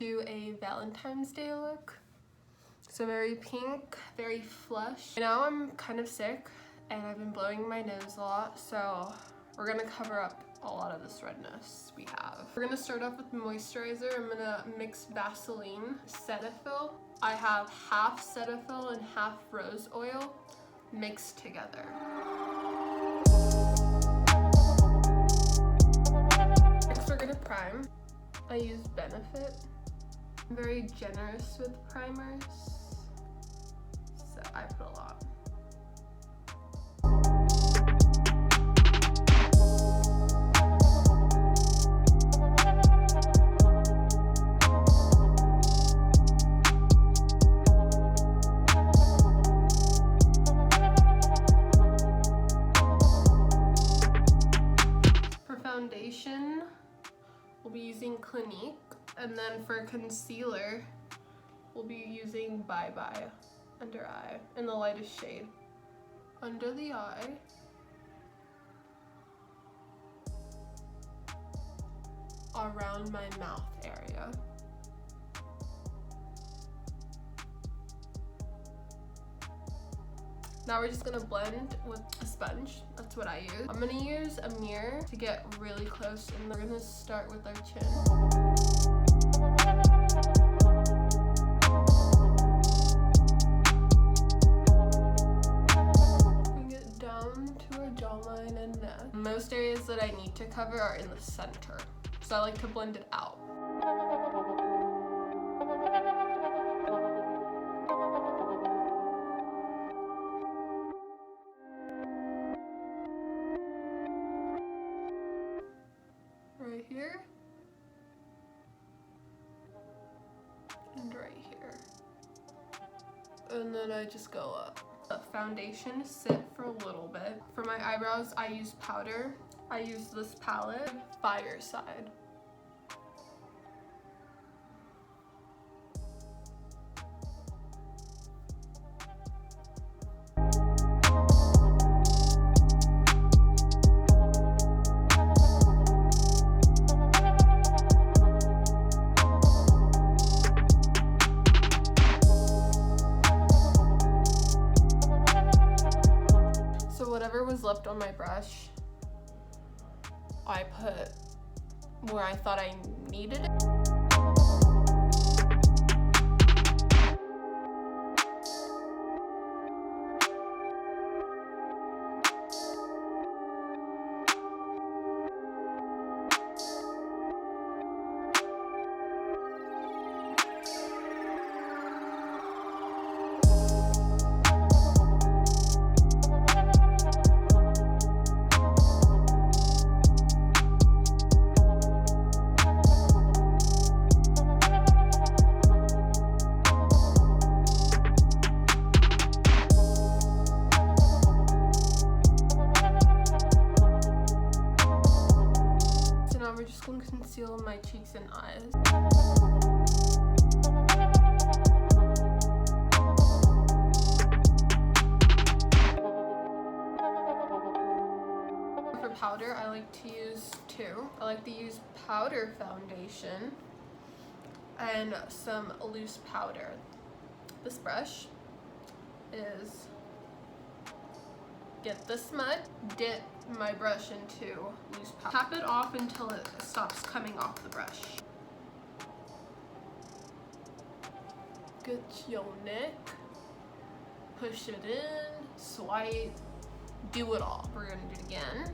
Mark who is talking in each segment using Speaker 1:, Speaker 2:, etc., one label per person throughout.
Speaker 1: do a Valentine's Day look. So very pink, very flush. Now I'm kind of sick and I've been blowing my nose a lot, so we're gonna cover up a lot of this redness we have. We're gonna start off with moisturizer. I'm gonna mix Vaseline, Cetaphil. I have half Cetaphil and half rose oil mixed together. Next we're gonna prime. I use Benefit. I'm very generous with primers, so I put a lot. For foundation, we'll be using Clinique. And then for concealer, we'll be using Bye Bye under eye in the lightest shade. Under the eye. Around my mouth area. Now we're just gonna blend with a sponge. That's what I use. I'm gonna use a mirror to get really close, and we're gonna start with our chin. Bring it down to our jawline and neck. Most areas that I need to cover are in the center, so I like to blend it out. Right here and right here, and then I just go up. The foundation sit for a little bit. For my eyebrows, I use powder. I use this palette, Fireside. Whatever was left on my brush, I put where I thought I needed it. We're just going to conceal my cheeks and eyes. For powder, I like to use two. I like to use powder foundation and some loose powder. This brush is get this much, dip my brush into loose powder. Tap it off until it stops coming off the brush. Get your neck, push it in, swipe, do it all. We're gonna do it again.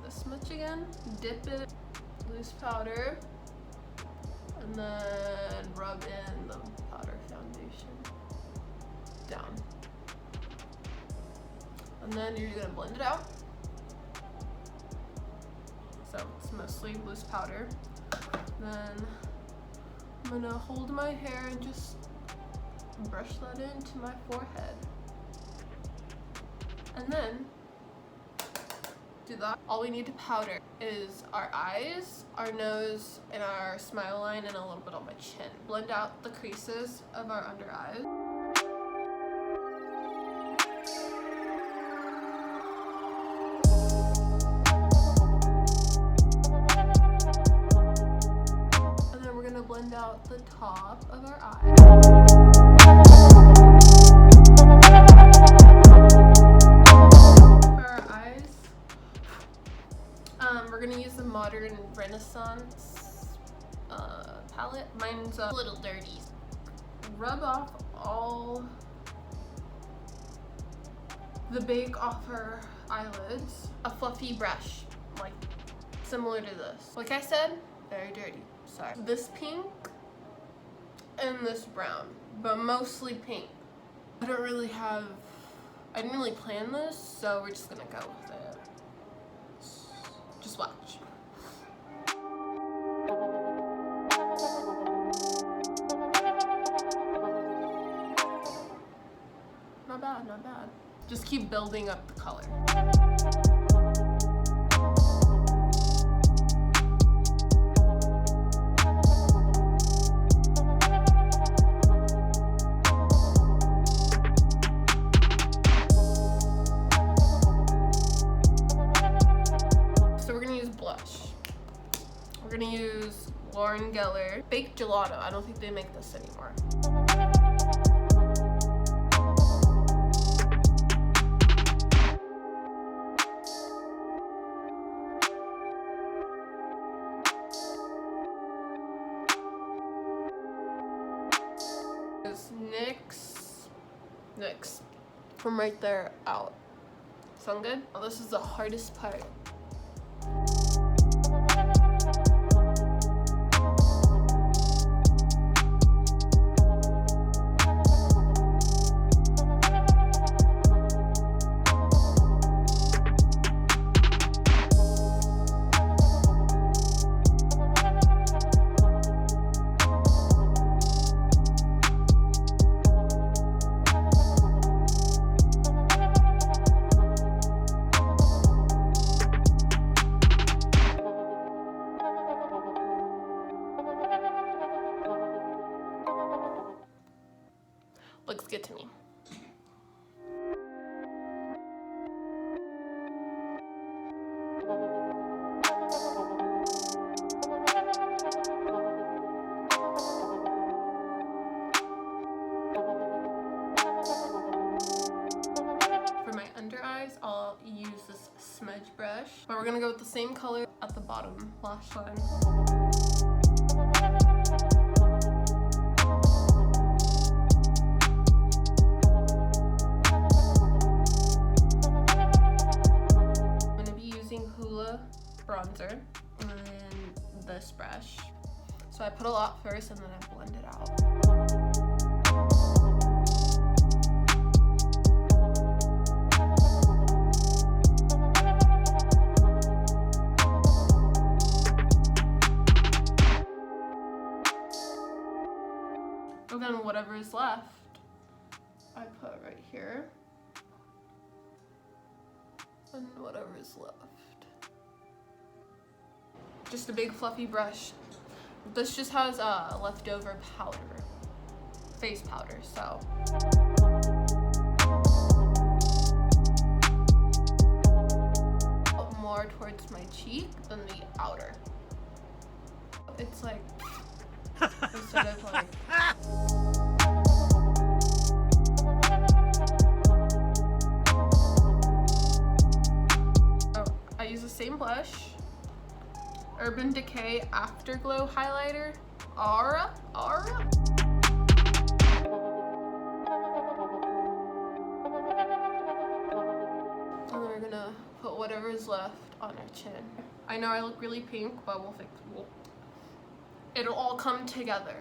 Speaker 1: This much again, dip it, loose powder, and then rub in the powder foundation down. And then you're gonna blend it out. So it's mostly loose powder. Then I'm gonna hold my hair and just brush that into my forehead. And then do that. All we need to powder is our eyes, our nose, and our smile line, and a little bit on my chin. Blend out the creases of our under eyes. top of our eye. For our eyes, we're gonna use the Modern Renaissance palette. Mine's a little dirty. Rub off all the bake off our eyelids. A fluffy brush, like similar to this. Like I said, very dirty. Sorry. This pink and this brown, but mostly pink. I didn't really plan this, so we're just gonna go with it. Just watch. Not bad, not bad. Just keep building up the color. So we're gonna use blush. We're gonna use Lauren Geller Baked Gelato. I don't think they make this anymore. NYX from right there out. Sound good? Oh, this is the hardest part. Looks good to me. For my under eyes, I'll use this smudge brush, but we're gonna go with the same color at the bottom lash line. Bronzer and this brush. So I put a lot first and then I blend it out. And then whatever is left, I put right here. And whatever is left. Just a big fluffy brush. This just has leftover powder, face powder, so. More towards my cheek than the outer. It's like, instead of like. Oh, I use the same blush. Urban Decay Afterglow Highlighter, Aura. And then we're gonna put whatever is left on our chin. I know I look really pink, but it'll all come together.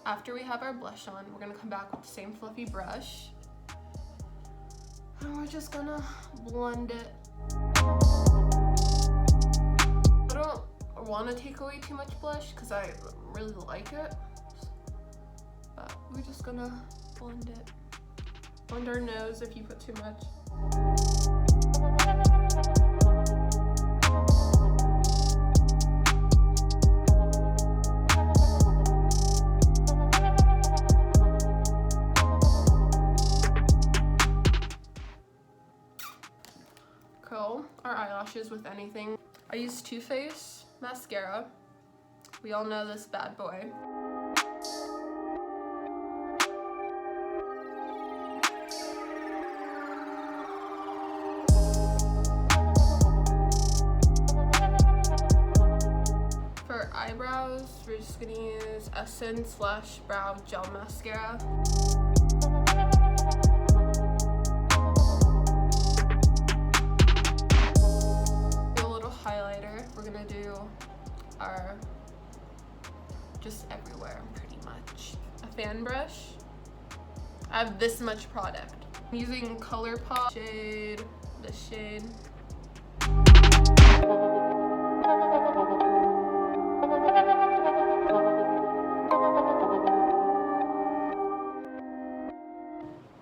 Speaker 1: After we have our blush on, we're gonna come back with the same fluffy brush. And we're just gonna blend it. I don't want to take away too much blush because I really like it. But we're just gonna blend it. Blend our nose if you put too much. our eyelashes with anything. I use Too Faced mascara. We all know this bad boy. For eyebrows, we're just gonna use Essence Brow Gel Mascara. Highlighter. We're gonna do our just everywhere pretty much. A fan brush. I have this much product. I'm using ColourPop shade, this shade.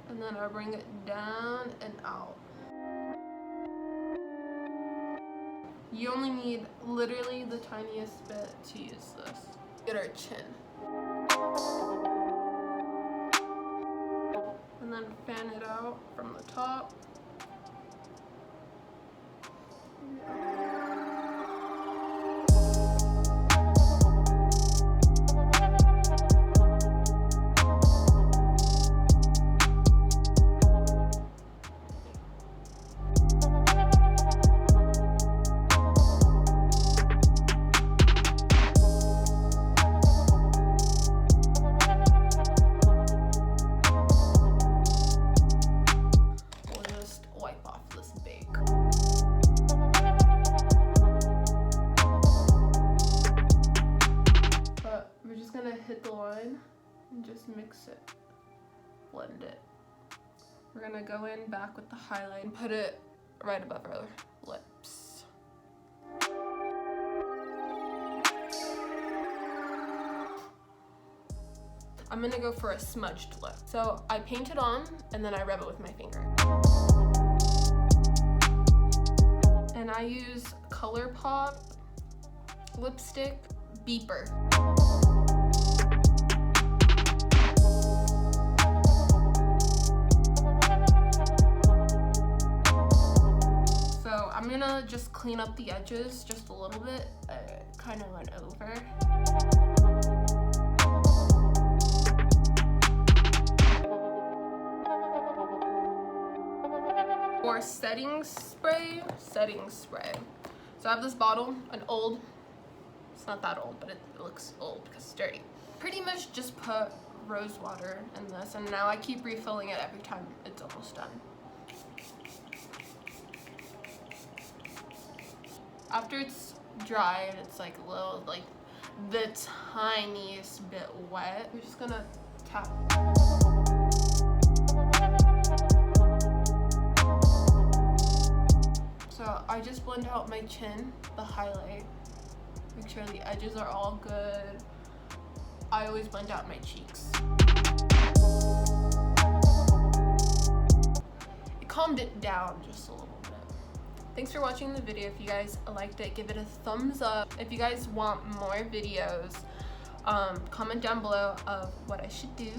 Speaker 1: And then I'll bring it down and out. You only need literally the tiniest bit to use this. Get our chin. And then fan it out from the top. Hit the line and just mix it, blend it. We're gonna go in back with the highlight and put it right above our lips. I'm gonna go for a smudged lip. So I paint it on and then I rub it with my finger. And I use ColourPop lipstick Beeper. I'm gonna just clean up the edges just a little bit. I kind of went over. For setting spray. So I have this bottle, an old, it's not that old, but it looks old because it's dirty. Pretty much just put rose water in this, and now I keep refilling it every time it's almost done. After it's dry and it's like a little, like the tiniest bit wet, we're just gonna tap. So I just blend out my chin, the highlight, make sure the edges are all good. I always blend out my cheeks. It calmed it down just a little. Thanks for watching the video. If you guys liked it, give it a thumbs up. If you guys want more videos, comment down below of what I should do.